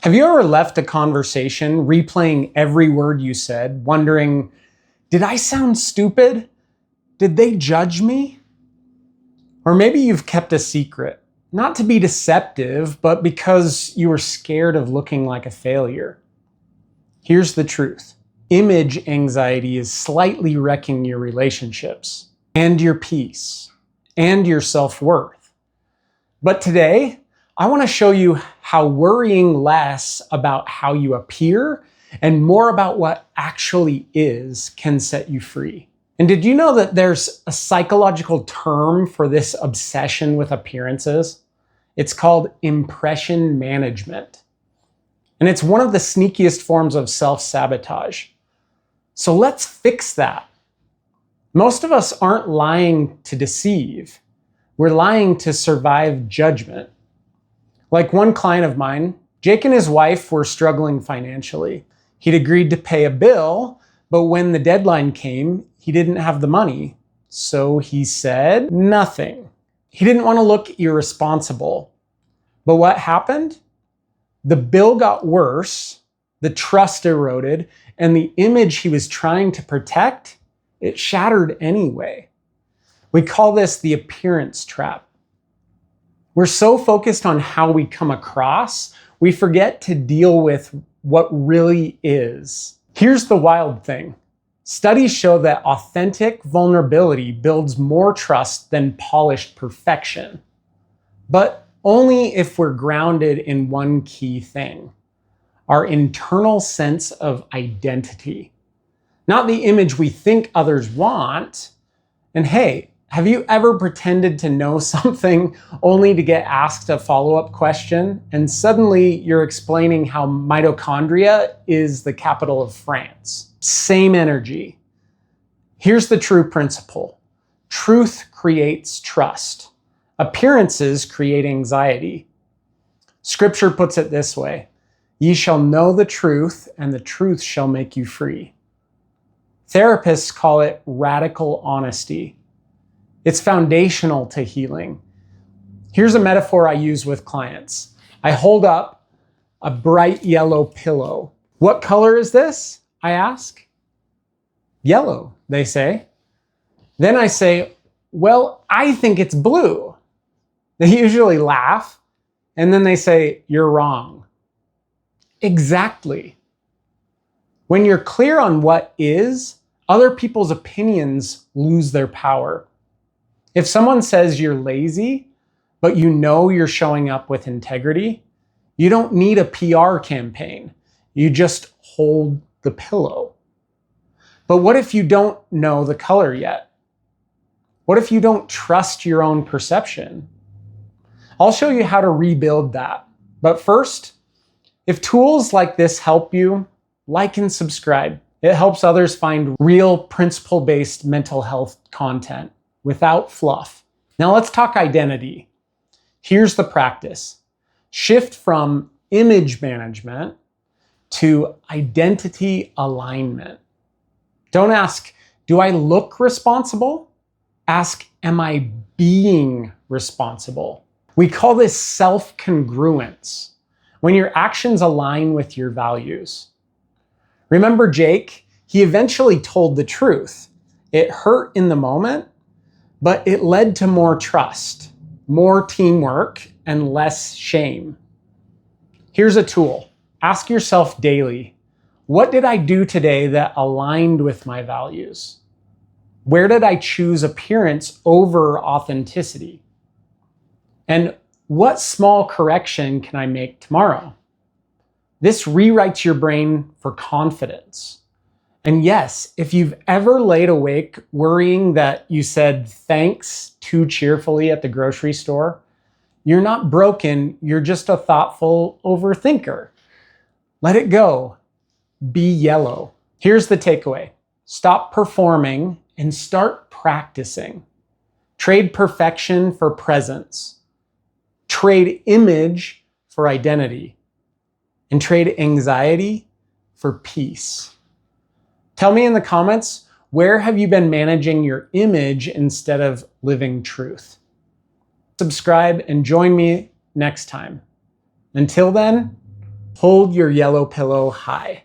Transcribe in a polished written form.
Have you ever left a conversation replaying every word you said, wondering, did I sound stupid? Did they judge me? Or maybe you've kept a secret, not to be deceptive, but because you were scared of looking like a failure. Here's the truth. Image anxiety is slightly wrecking your relationships and your peace and your self-worth. But today, I want to show you how worrying less about how you appear and more about what actually is can set you free. And did you know that there's a psychological term for this obsession with appearances? It's called impression management. And it's one of the sneakiest forms of self-sabotage. So let's fix that. Most of us aren't lying to deceive. We're lying to survive judgment. Like one client of mine, Jake and his wife were struggling financially. He'd agreed to pay a bill, but when the deadline came, he didn't have the money. So he said nothing. He didn't want to look irresponsible. But what happened? The bill got worse, the trust eroded, and the image he was trying to protect, it shattered anyway. We call this the appearance trap. We're so focused on how we come across, we forget to deal with what really is. Here's the wild thing. Studies show that authentic vulnerability builds more trust than polished perfection. But only if we're grounded in one key thing, our internal sense of identity. Not the image we think others want. And hey, have you ever pretended to know something only to get asked a follow-up question and suddenly you're explaining how mitochondria is the capital of France? Same energy. Here's the true principle. Truth creates trust. Appearances create anxiety. Scripture puts it this way: ye shall know the truth, and the truth shall make you free. Therapists call it radical honesty. It's foundational to healing. Here's a metaphor I use with clients. I hold up a bright yellow pillow. What color is this? I ask. Yellow, they say. Then I say, well, I think it's blue. They usually laugh, and then they say, you're wrong. Exactly. When you're clear on what is, other people's opinions lose their power. If someone says you're lazy, but you know you're showing up with integrity, you don't need a PR campaign. You just hold the pillow. But what if you don't know the color yet? What if you don't trust your own perception? I'll show you how to rebuild that. But first, if tools like this help you, like and subscribe. It helps others find real principle-based mental health content without fluff. Now let's talk identity. Here's the practice. Shift from image management to identity alignment. Don't ask, do I look responsible? Ask, am I being responsible? We call this self-congruence, when your actions align with your values. Remember Jake? He eventually told the truth. It hurt in the moment, but it led to more trust, more teamwork, and less shame. Here's a tool. Ask yourself daily, what did I do today that aligned with my values? Where did I choose appearance over authenticity? And what small correction can I make tomorrow? This rewrites your brain for confidence. And yes, if you've ever laid awake worrying that you said thanks too cheerfully at the grocery store, you're not broken, you're just a thoughtful overthinker. Let it go. Be yellow. Here's the takeaway. Stop performing and start practicing. Trade perfection for presence. Trade image for identity. And trade anxiety for peace. Tell me in the comments, where have you been managing your image instead of living truth? Subscribe and join me next time. Until then, Hold your yellow pillow high.